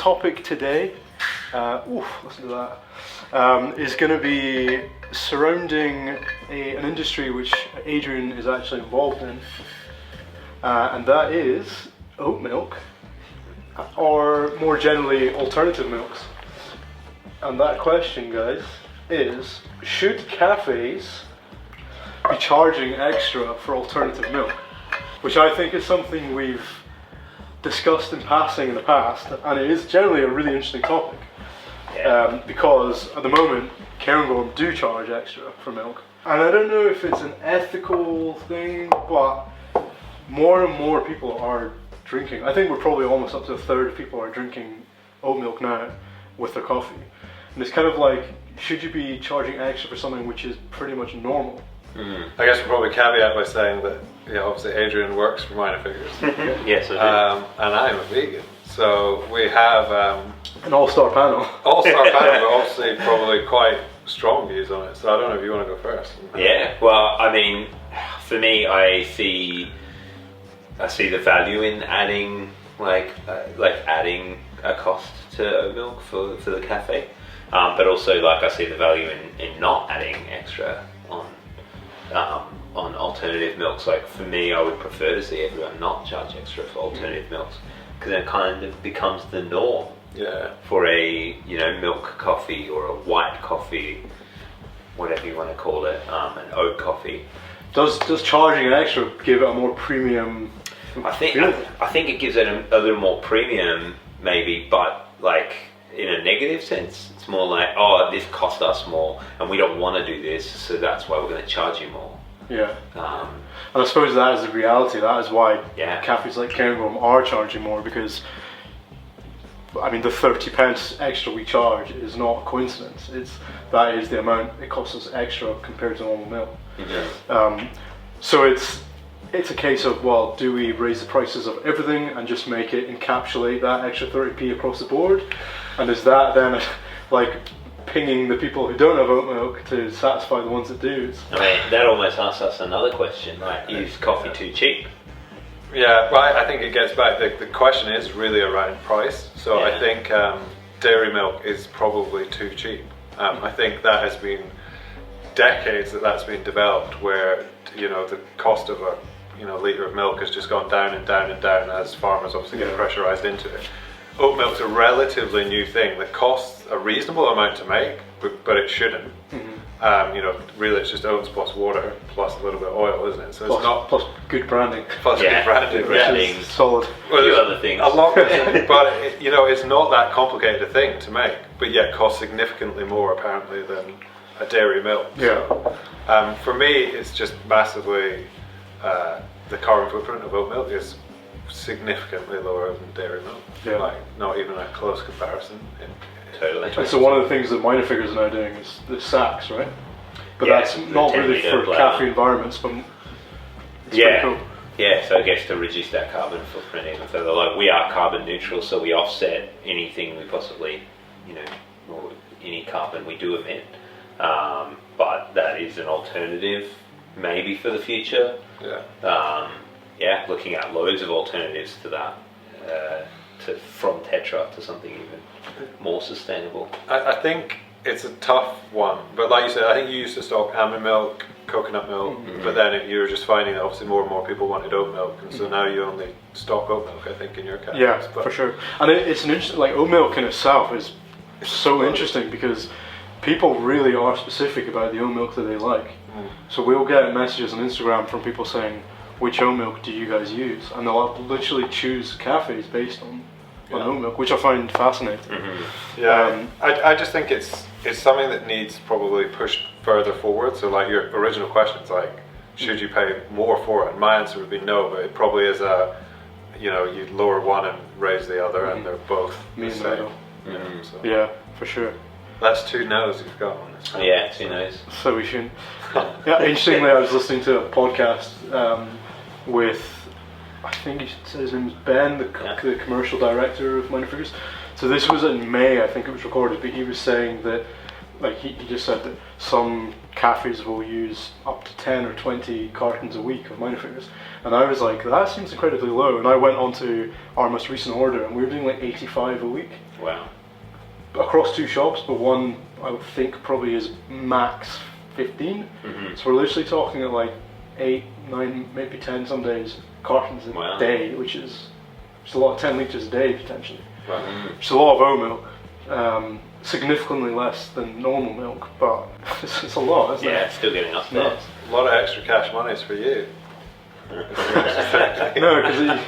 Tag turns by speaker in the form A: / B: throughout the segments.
A: topic today, listen to that, is going to be surrounding an industry which Adrian is actually involved in, and that is oat milk, or more generally alternative milks. And that question, guys, is should cafes be charging extra for alternative milk? Which I think is something we've discussed in passing in the past, and it is generally a really interesting topic. Because at the moment Cairngorm do charge extra for milk, and I don't know if it's an ethical thing, but more and more people are drinking. I think we're probably almost up to a third of people are drinking oat milk now with their coffee, and it's kind of like, should you be charging extra for something which is pretty much normal?
B: I guess we'll probably caveat by saying that obviously Adrian works for Minor Figures.
C: Yes, I do.
B: And I'm a vegan, so we have
A: An all-star panel.
B: All-star panel, but obviously probably quite strong views on it. So I don't know if you want to go first.
C: Yeah, well, I mean, for me, I see the value in adding adding a cost to oat milk for the cafe, but also I see the value in not adding extra on alternative milks. Like for me, I would prefer to see everyone not charge extra for alternative milks, because it kind of becomes the norm. For a milk coffee or a white coffee, whatever you want to call it, an oat coffee.
A: Does charging an extra give it a more premium?
C: I think it gives it a little more premium, maybe, but like in a negative sense. It's more like, oh, this cost us more, and we don't want to do this, so that's why we're going to charge you more.
A: Yeah. And I suppose that is the reality. That is why cafes like Cairngorm are charging more, because I mean the 30 pence extra we charge is not a coincidence. That is the amount it costs us extra compared to normal milk. So it's a case of, well, do we raise the prices of everything and just make it encapsulate that extra 30p across the board? And is that then like pinging the people who don't have oat milk to satisfy the ones that do?
C: I mean, that almost asks us another question, like, is coffee too cheap?
B: Yeah, well, I think it gets back, the question is really around price. So I think dairy milk is probably too cheap. I think that has been decades that's been developed, where the cost of a litre of milk has just gone down and down and down as farmers obviously get pressurised into it. Oat milk's a relatively new thing that costs a reasonable amount to make, but it shouldn't. Really it's just oats plus water plus a little bit of oil, isn't it? So it's not
A: plus good branding.
B: Good branding,
A: solid.
C: Well, a few other things.
B: A lot, but it's not that complicated a thing to make, but yet costs significantly more apparently than a dairy milk. For me, it's just massively the carbon footprint of oat milk is significantly lower than dairy milk. Like not even a close comparison.
C: Totally.
A: And so one of the things that Minor Figures are now doing is the sacks, right? But that's not really for cafe environments, but it's pretty cool.
C: Yeah, so I guess to reduce that carbon footprint even further, like we are carbon neutral, so we offset anything we possibly, or any carbon we do emit. But that is an alternative, maybe for the future. Looking at loads of alternatives to that, from Tetra to something even more sustainable.
B: I think it's a tough one, but like you said, I think you used to stock almond milk, coconut milk, but then you were just finding that obviously more and more people wanted oat milk, and so now you only stock oat milk, I think, in your cafes.
A: Yeah, for sure. And it's an interesting, like oat milk in itself is so interesting, because people really are specific about the oat milk that they like. So we'll get messages on Instagram from people saying, which oat milk do you guys use? And they'll literally choose cafes based on oat milk, which I find fascinating.
B: I just think it's something that needs probably pushed further forward. So like your original question is like, should you pay more for it? And my answer would be no, but it probably is you lower one and raise the other, and they're both the same.
A: Yeah, for sure.
B: That's 2 no's you've got on this.
C: Yeah, 2 no's.
A: So we shouldn't. Interestingly, I was listening to a podcast with, I think his name is Ben, the commercial director of Minor Figures. So this was in May, I think it was recorded, but he was saying that like he just said that some cafes will use up to 10 or 20 cartons a week of minor figures, and I was like, that seems incredibly low. And I went on to our most recent order, and we were doing like 85 a week.
C: Wow.
A: Across 2 shops, but one I would think probably is max 15. So we're literally talking at like 8, 9, maybe 10 some days cartons a day, which is just a lot of 10 litres a day potentially. Which is a lot of oat milk. Significantly less than normal milk, but it's a lot, isn't it?
C: Yeah, still getting us there.
B: A lot of extra cash monies for you.
A: No, because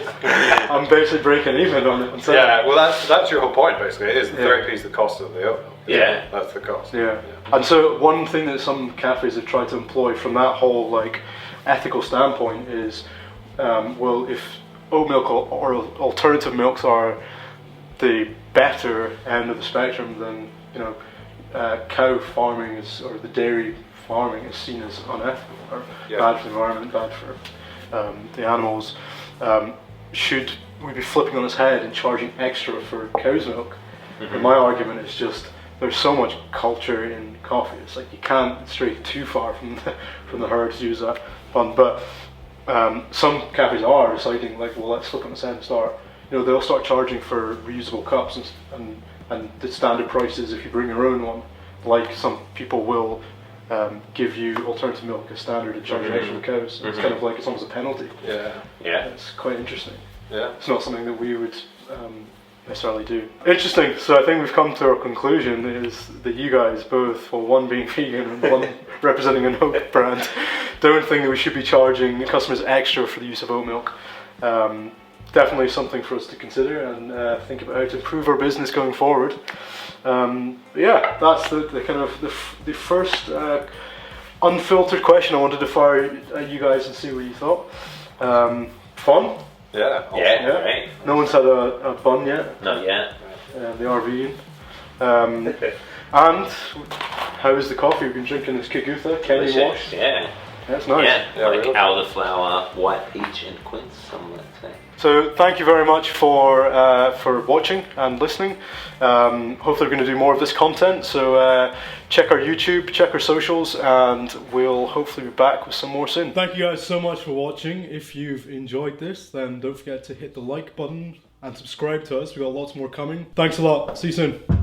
A: I'm basically breaking even on it.
B: Yeah, well that's your whole point basically. It is 30p's the cost of the oat milk.
C: Yeah,
B: that's the cost.
A: Yeah, and so one thing that some cafes have tried to employ from that whole like ethical standpoint is, well, if oat milk or alternative milks are the better end of the spectrum, then cow farming or the dairy farming is seen as unethical or bad for the environment, bad for the animals. Should we be flipping on its head and charging extra for cow's milk? And my argument is just there's so much culture in coffee. It's like you can't stray too far from the herd to use that fun. But some cafes are deciding like, well, let's flip on its head and start. They'll start charging for reusable cups and the standard prices if you bring your own one. Like some people will give you alternative milk as standard and charge extra for cows. It's kind of like it's almost a penalty.
B: Yeah.
A: It's quite interesting.
B: Yeah.
A: It's not something that we would necessarily do. Interesting. So I think we've come to our conclusion is that you guys both, well, one being vegan and one representing an oat brand, don't think that we should be charging customers extra for the use of oat milk. Definitely something for us to consider and think about how to improve our business going forward. Yeah, that's the kind of the first unfiltered question I wanted to fire at you guys and see what you thought. Fun?
B: Yeah. Awesome.
C: Yeah, right.
A: No one's had a bun yet.
C: Not yet.
A: They are vegan. And how is the coffee? We've been drinking this Kagutha, Kenny Wash.
C: Yeah.
A: That's nice.
C: Yeah, like elderflower, white peach and quince, some would say.
A: So thank you very much for watching and listening. Hopefully we're going to do more of this content. So check our YouTube, check our socials, and we'll hopefully be back with some more soon. Thank you guys so much for watching. If you've enjoyed this, then don't forget to hit the like button and subscribe to us. We've got lots more coming. Thanks a lot. See you soon.